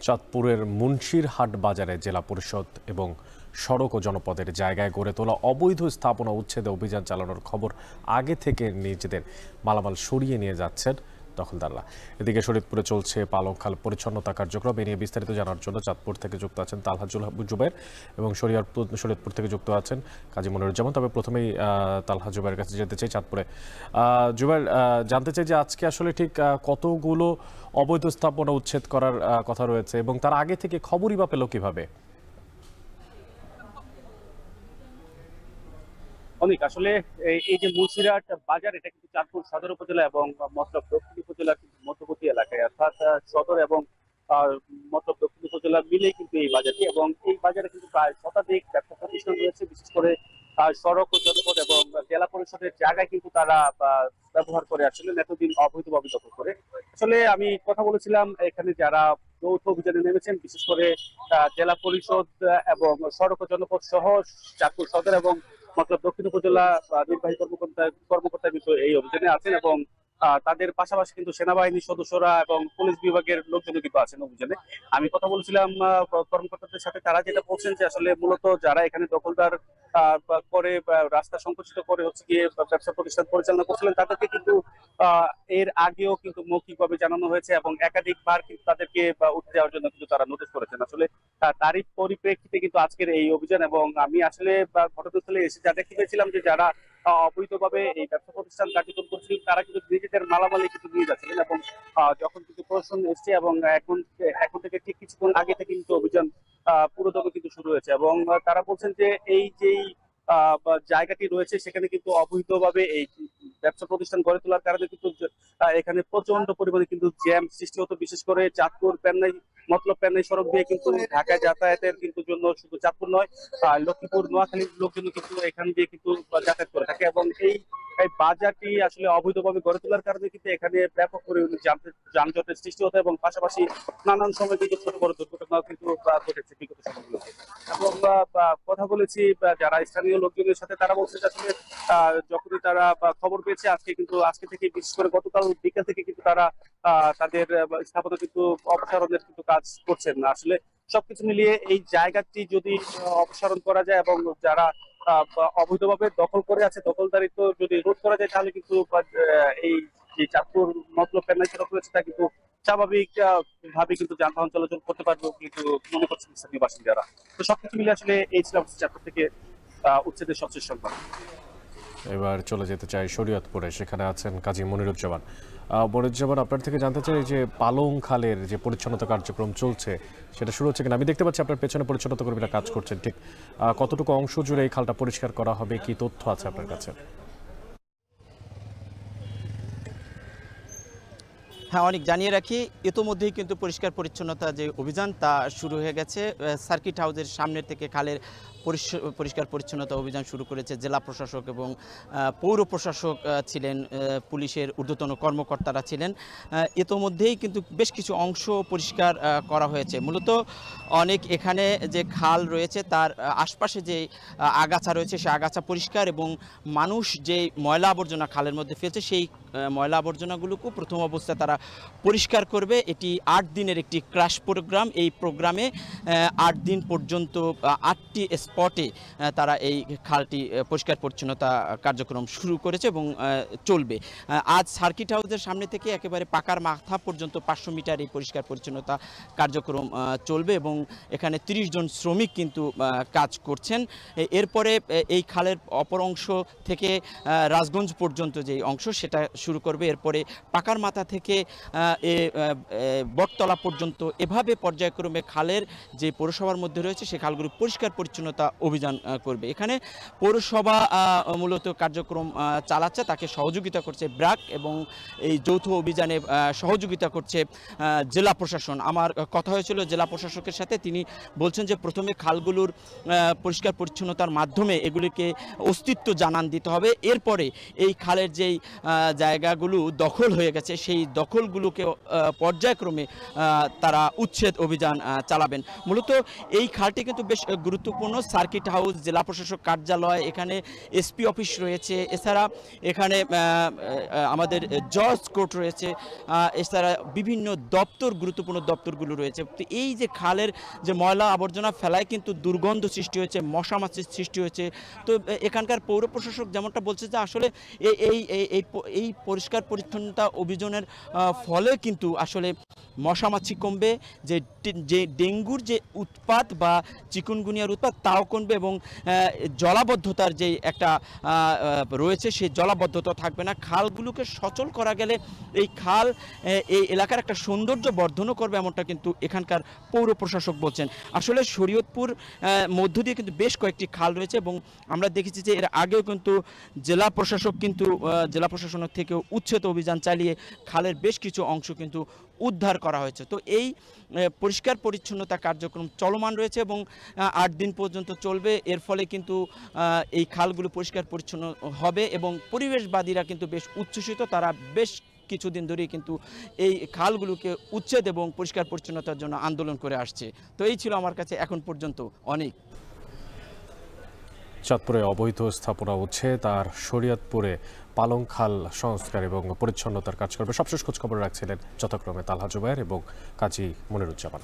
চাঁদপুরের মুন্সিরহাট বাজারে জেলা পরিষদ এবং সড়ক ও জনপদের জায়গায় গড়ে তোলা অবৈধ স্থাপনা উচ্ছেদে অভিযান চালানোর খবর আগে থেকে নিজেদের মালামাল সরিয়ে নিয়ে যাচ্ছেন দখলদাররা। এদিকে শরীয়তপুরে চলছে পালংখাল পরিচ্ছন্নতা কার্যক্রম। এ নিয়ে বিস্তারিত জানার জন্য চাঁদপুর থেকে যুক্ত আছেন তালহা জুবের এবং শরীয়তপুর থেকে যুক্ত আছেন কাজী মনিরুজ্জামান। তবে প্রথমেই তালহা জুবের কাছে যেতে চাই চাঁদপুরে। জুবের, জানতে চাই যে আজকে আসলে ঠিক কতগুলো অবৈধ স্থাপনা উচ্ছেদ করার কথা রয়েছে এবং তার আগে থেকে খবরই বা পেল কিভাবে? অনেক আসলে এই যে মুন্সিরহাট বাজার, এটা কিন্তু চাঁদপুর সদর উপজেলা এবং মতলব দক্ষিণ উপজেলার কিন্তু মধ্যবর্তী এলাকায়, অর্থাৎ সদর এবং মতলব দক্ষিণ উপজেলা মিলে কিন্তু এই বাজারটি। এবং এই বাজারে কিন্তু প্রায় শতাধিক ব্যবসা প্রতিষ্ঠান রয়েছে, বিশেষ করে সড়ক ও জনপদ এবং জেলা পরিষদের জায়গায় কিন্তু তারা ব্যবহার করে আসছিলেন এতদিন অবৈধভাবে দখল করে। আসলে আমি কথা বলেছিলাম এখানে যারা যৌথ অভিযানে নেমেছেন, বিশেষ করে জেলা পরিষদ এবং সড়ক ও জনপদ সহ চাঁদপুর সদর এবং মতলব দক্ষিণ উপজেলা নির্বাহী কর্মকর্তা কিন্তু এই অভিযানে আছেন এবং তাদের পাশাপাশি কিন্তু সেনাবাহিনীর সদস্যরা এবং পুলিশ বিভাগের লোকজন কিন্তু আছেন অভিযানে। আমি কথা বলছিলাম কর্মকর্তাদের সাথে, তারা যেটা বলছেন যে আসলে মূলত যারা এখানে দখলদার করে রাস্তা সংকুচিত করে হচ্ছে গিয়ে ব্যবসা প্রতিষ্ঠান পরিচালনা করছিলেন, তাদেরকে কিন্তু এর আগেও কিন্তু মৌখিকভাবে জানানো হয়েছে এবং একাধিকবার কিন্তু তাদেরকে উঠে যাওয়ার জন্য কিন্তু তারা নোটিশ করেছেন। আসলে তারই পরিপ্রেক্ষিতে কিন্তু আজকের এই অভিযান। এবং আমি আসলে ঘটনাস্থলে এসে যা দেখতে পেয়েছিলাম যে যারা অবৈধভাবে এই ব্যবসা প্রতিষ্ঠান কার্যক্রম করছিলেন, তারা কিন্তু নিজেদের মালামালি কিন্তু নিয়ে যাচ্ছিলেন। এবং যখন কিন্তু প্রশাসন এসছে এবং এখন থেকে ঠিক কিছুক্ষণ আগে থেকে কিন্তু অভিযান পুরোদমে কিন্তু শুরু হয়েছে। এবং তারা বলছেন যে এই যেই জায়গাটি রয়েছে সেখানে কিন্তু অবৈধভাবে এই ব্যবসা প্রতিষ্ঠান গড়ে তোলার কারণে কিন্তু এখানে প্রচন্ড পরিমাণে কিন্তু জ্যাম সৃষ্টি হতো, বিশেষ করে চাঁদপুর পেন্নাই সড়ক দিয়ে কিন্তু ঢাকায় যাতায়াতের কিন্তু জন্য শুধু চাঁদপুর নয়, লক্ষ্মীপুর নোয়াখালীর লোকজন কিন্তু এখান দিয়ে কিন্তু যাতায়াত করে থাকে। এবং এই বাজারটি আসলে অবৈধভাবে গড়ে তোলার কারণে কিন্তু এখানে ব্যাপক পরিমাণে যানজটের সৃষ্টি হতো এবং পাশাপাশি নানান সময় কিন্তু ছোট বড় দুর্ঘটনাও কিন্তু ঘটেছে বিগত সময়গুলোতে। এবং কথা বলেছি যারা স্থানীয় লোকজনের সাথে, তারা বলছে যে আসলে যখনই তারা খবর পেয়েছে আজকে থেকে, বিশেষ করে গতকাল বিকেল থেকে কিন্তু তারা তাদের স্থাপনা কিন্তু অপসারণের কিন্তু কাজ করছেন না। আসলে সবকিছু মিলিয়ে এই জায়গাটি যদি অপসারণ করা যায় এবং যারা অবৈধভাবে দখল করে আছে, দখলদারিত্ব যদি রোধ করা যায়, তাহলে কিন্তু এই যে চাঁদপুর মতলব পেন্নাই সড়ক রয়েছে তা কিন্তু স্বাভাবিক ভাবে কিন্তু যানবাহন চলাচল করতে পারবে কিন্তু মনে করছেন স্থানীয় বাসিন্দারা। তো সবকিছু মিলে আসলে এই ছিল চাঁদপুর থেকে উচ্ছেদের সবচেয়ে সংবাদ। এবার চলে যেতে চাই শরীয়তপুরে, সেখানে আছেন কাজী মনিরুজ্জামান। মনিরুজ্জামান, আপনার থেকে জানতে চাই যে পালংখালের যে পরিচ্ছন্নতা কার্যক্রম চলছে সেটা শুরু হচ্ছে কিনা? আমি দেখতে পাচ্ছি আপনার পেছনে পরিচ্ছন্নতা কর্মীরা কাজ করছেন, ঠিক কতটুকু অংশ জুড়ে এই খালটা পরিষ্কার করা হবে, কি তথ্য আছে আপনার কাছে? হ্যাঁ, অনেক জানিয়ে রাখি, ইতোমধ্যেই কিন্তু পরিষ্কার পরিচ্ছন্নতা যে অভিযান তা শুরু হয়ে গেছে। সার্কিট হাউসের সামনের থেকে খালের পরিষ্কার পরিচ্ছন্নতা অভিযান শুরু করেছে জেলা প্রশাসক এবং পৌর প্রশাসক ছিলেন, পুলিশের ঊর্ধ্বতন কর্মকর্তারা ছিলেন। ইতোমধ্যেই কিন্তু বেশ কিছু অংশ পরিষ্কার করা হয়েছে। মূলত অনেক এখানে যে খাল রয়েছে তার আশপাশে যে আগাছা রয়েছে সে আগাছা পরিষ্কার এবং মানুষ যে ময়লা আবর্জনা খালের মধ্যে ফেলছে সেই ময়লা আবর্জনাগুলোকেও প্রথম অবস্থায় তারা পরিষ্কার করবে। এটি 8 দিনের একটি ক্রাশ প্রোগ্রাম। এই প্রোগ্রামে 8 দিন পর্যন্ত 8টি স্পটে তারা এই খালটি পরিষ্কার পরিচ্ছন্নতা কার্যক্রম শুরু করেছে এবং চলবে। আজ সার্কিট হাউসের সামনে থেকে একেবারে পাকার মাথা পর্যন্ত 500 মিটার এই পরিষ্কার পরিচ্ছন্নতা কার্যক্রম চলবে এবং এখানে 30 জন শ্রমিক কিন্তু কাজ করছেন। এরপরে এই খালের অপর অংশ থেকে রাজগঞ্জ পর্যন্ত যে অংশ সেটা শুরু করবে। এরপরে পাকার মাথা থেকে বটতলা পর্যন্ত এভাবে পর্যায়ক্রমে খালের যে পৌরসভার মধ্যে রয়েছে সে খালগুলো পরিষ্কার পরিচ্ছন্নতা অভিযান করবে। এখানে পৌরসভা মূলত কার্যক্রম চালাচ্ছে, তাকে সহযোগিতা করছে ব্র্যাক এবং এই যৌথ অভিযানে সহযোগিতা করছে জেলা প্রশাসন। আমার কথা হয়েছিল জেলা প্রশাসকের সাথে, তিনি বলছেন যে প্রথমে খালগুলোর পরিষ্কার পরিচ্ছন্নতার মাধ্যমে এগুলিকে অস্তিত্ব জানান দিতে হবে। এরপরে এই খালের যেই জায়গাগুলো দখল হয়ে গেছে সেই দখল ফাটলগুলোকে পর্যায়ক্রমে তারা উচ্ছেদ অভিযান চালাবেন। মূলত এই খালটি কিন্তু বেশ গুরুত্বপূর্ণ। সার্কিট হাউস, জেলা প্রশাসক কার্যালয়, এখানে এসপি অফিস রয়েছে, এছাড়া এখানে আমাদের জজ কোর্ট রয়েছে, এছাড়া বিভিন্ন দপ্তর, গুরুত্বপূর্ণ দপ্তরগুলো রয়েছে। তো এই যে খালের যে ময়লা আবর্জনা ফেলায় কিন্তু দুর্গন্ধ সৃষ্টি হয়েছে, মশা মাছির সৃষ্টি হয়েছে। তো এখানকার পৌর প্রশাসক যেমনটা বলছে যে আসলে এই পরিষ্কার পরিচ্ছন্নতা অভিযানের ফলে কিন্তু আসলে মশা মাছি কমবে, যে ডেঙ্গুর যে উৎপাত বা চিকুনগুনিয়ার উৎপাত তাও কমবে, এবং জলাবদ্ধতার যে একটা রয়েছে সেই জলাবদ্ধতা থাকবে না। খালগুলোকে সচল করা গেলে এই খাল এই এলাকার একটা সৌন্দর্য বর্ধনও করবে, এমনটা কিন্তু এখানকার পৌর প্রশাসক বলছেন। আসলে শরীয়তপুর মধ্য দিয়ে কিন্তু বেশ কয়েকটি খাল রয়েছে, এবং আমরা দেখেছি যে এর আগেও কিন্তু জেলা প্রশাসনের থেকেও উচ্ছেদ অভিযান চালিয়ে খালের বেশ কিছু অংশ কিন্তু উদ্ধার করা হয়েছে। তো এই পরিষ্কার পরিচ্ছন্নতা কার্যক্রম চলমান রয়েছে এবং 8 দিন পর্যন্ত চলবে। এর ফলে কিন্তু এই খালগুলো পরিষ্কার পরিচ্ছন্ন হবে এবং পরিবেশবাদীরা কিন্তু বেশ উচ্ছ্বসিত। তারা বেশ কিছুদিন ধরেই কিন্তু এই খালগুলোকে উচ্ছেদ এবং পরিষ্কার পরিচ্ছন্নতার জন্য আন্দোলন করে আসছে। তো এই ছিল আমার কাছে এখন পর্যন্ত অনেক। চাঁদপুরে অবৈধ স্থাপনা উচ্ছেদ আর শরীয়তপুরে পালং খাল সংস্কার এবং পরিচ্ছন্নতার কাজ করবে। সবশেষ খোঁজখবর রাখছিলেন যথাক্রমে তালহা জুবায়ের এবং কাজী মনিরুজ্জামান।